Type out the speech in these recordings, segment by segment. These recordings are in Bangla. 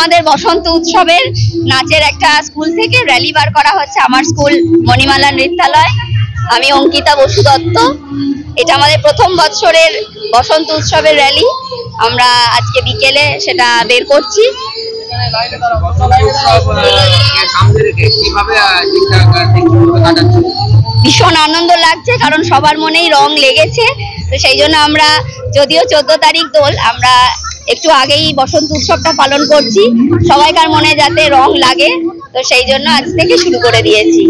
আমাদের বসন্ত উৎসবের নাচের একটা স্কুল থেকে র্যালি বার করা হচ্ছে, আমার স্কুল মণিমালা নৃত্যালয়। আমি অঙ্কিতা বসু দত্ত। এটা আমাদের প্রথম বছরের বসন্ত উৎসবের র্যালি। আমরা আজকে বিকেলে সেটা বের করছি। ভীষণ আনন্দ লাগছে, কারণ সবার মনেই রং লেগেছে। তো সেই জন্য আমরা, যদিও 14 তারিখ দোল, আমরা একটু আগেই বসন্ত উৎসবটা পালন করছি, সবাইকার মনে যাতে রং লাগে। তো সেই জন্য আজ থেকে শুরু করে দিয়েছি।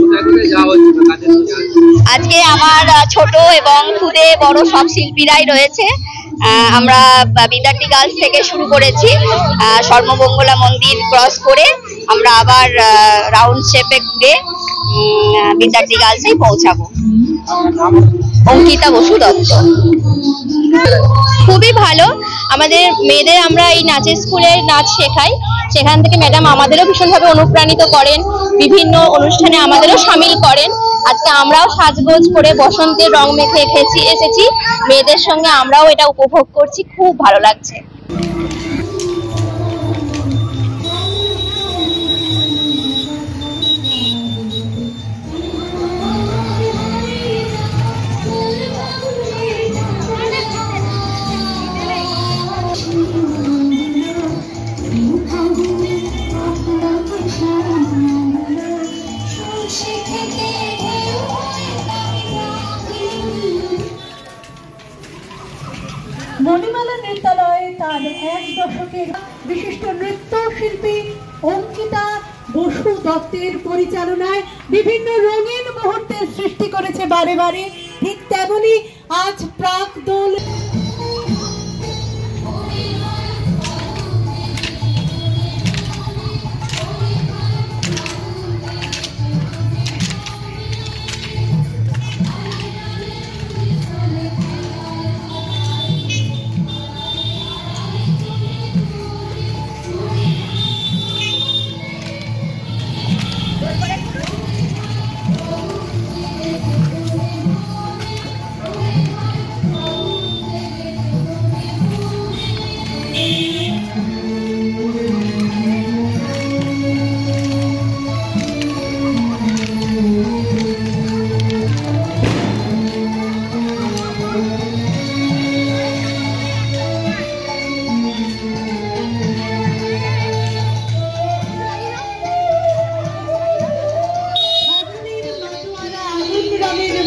আজকে আমার ছোট এবং খুদে বড় সব শিল্পীরাই রয়েছে। আমরা বিদ্যার্থী গার্লস থেকে শুরু করেছি, সর্বমঙ্গলা মন্দির ক্রস করে আমরা আবার রাউন্ড শেপে ঘুরে বিদ্যার্থী গার্লসেই পৌঁছাবো। অঙ্কিতা বসু দত্ত। খুবই ভালো। আমাদের মেয়েদের আমরা এই নাচের স্কুলে নাচ শেখাই, সেখান থেকে ম্যাডাম আমাদেরও ভীষণভাবে অনুপ্রাণিত করেন, বিভিন্ন অনুষ্ঠানে আমাদেরও সামিল করেন। আজকে আমরাও সাজগোজ করে বসন্তের রং মেখে এসেছি মেয়েদের সঙ্গে, আমরাও এটা উপভোগ করছি, খুব ভালো লাগছে। মণিমালা নৃত্যালয়ে তার 1 দশকের বিশিষ্ট নৃত্যশিল্পী অঙ্কিতা বসু দত্তের পরিচালনায় বিভিন্ন রঙিন মুহূর্তের সৃষ্টি করেছে বারে বারে। ঠিক তেমনি আজ প্রাক দোল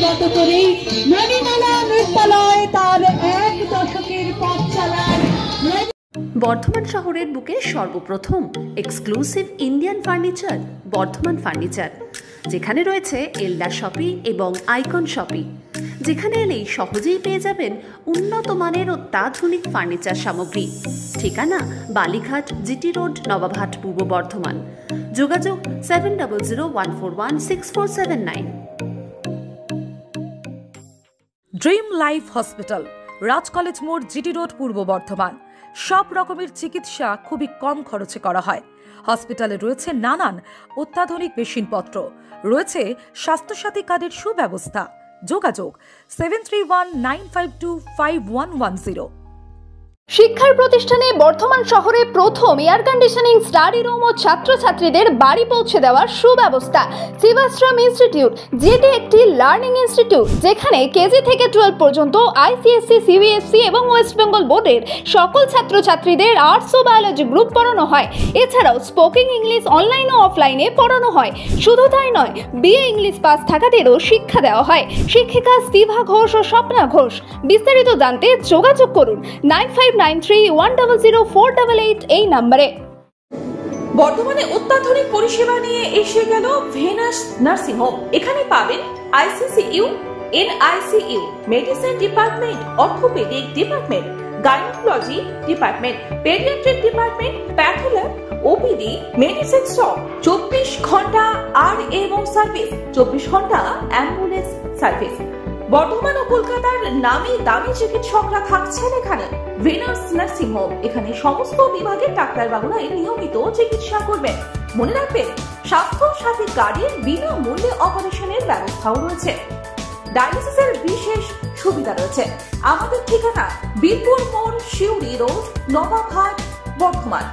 মতো করে মণিমালা নৃত্যালয় তার 1 দশকের পথ চালায়। বর্ধমান শহরের বুকে সর্বপ্রথম exclusive Indian furniture Bardhaman furniture, যেখানে রয়েছে এলডা শপি এবং আইকন শপি, যেখানে এলেই সহজেই পেয়ে যাবেন উন্নত মানের অত্যাধুনিক ফার্নিচার সামগ্রী। ঠিকানা বালিঘাট, জিটি রোড, নবাবহাট, পূর্ব বর্ধমান। যোগাযোগ 7001416479। ড্রিম লাইফ হসপিটাল, রাজ কলেজ মোড়, জিটি রোড, পূর্ব বর্ধমান। সব রকমের চিকিৎসা খুবই কম খরচে করা হয়। হসপিটালে রয়েছে নানান অত্যাধুনিক মেশিনপত্র, রয়েছে স্বাস্থ্যসাথী কার্ডের সুব্যবস্থা। যোগাযোগ 7319525110। শিক্ষার প্রতিষ্ঠানে বর্ধমান শহরে প্রথম এয়ার কন্ডিশনিং স্টাডি রুম ও ছাত্রছাত্রীদের বাড়ি পৌঁছে দেওয়ার সুব্যবস্থা। শিবাশ্রম ইনস্টিটিউট, যেটি একটি লার্নিং ইনস্টিটিউট, যেখানে কেজি থেকে 12 পর্যন্ত আইসিএসসি, সিবিএসসি এবং ওয়েস্ট বেঙ্গল বোর্ডের সকল ছাত্রছাত্রীদের আর্টস ও বায়োলজি গ্রুপ পড়ানো হয়। এছাড়াও স্পোকেন ইংলিশ অনলাইন ও অফলাইনে পড়ানো হয়। শুধু তাই নয়, বিএ ইংলিশ পাস থাকাদেরও শিক্ষা দেওয়া হয়। শিক্ষিকা স্তিভা ঘোষ ও স্বপ্না ঘোষ। বিস্তারিত জানতে যোগাযোগ করুন 9593100488 এই নম্বরে। বর্তমানে অত্যাধুনিক পরিষেবা নিয়ে এসে গেল ভেনাস নার্সিং হোম। এখানে পাবেন ICCU, NICU, medicine department, orthopaedic department, gynaecology department, paediatric department, path lab, OPD, medicine shop, 24 ঘন্টা আর এবং সার্ভিস, 24 ঘন্টা অ্যাম্বুলেন্স সার্ভিস। বর্ধমান ও কলকাতার নামি দামি চিকিৎসকরা থাকছেন এখানে। ভেনাস নার্সিং হোম, এখানে সমস্ত বিভাগের ডাক্তারবাবুরাই নিয়মিত চিকিৎসা করবেন। মনে রাখবেন, স্বাস্থ্য সাথী কার্ডের বিনামূল্যে অপারেশনের ব্যবস্থাও রয়েছে। ডায়ালিসিসের বিশেষ সুবিধা রয়েছে। আমাদের ঠিকানা বীরপুর মোড়, শিউরি রোড, নবাবহাট, বর্ধমান।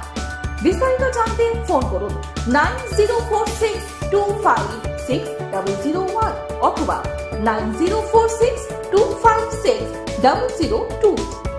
বিস্তারিত জানতে ফোন করুন 9046256001 অথবা 9046256002।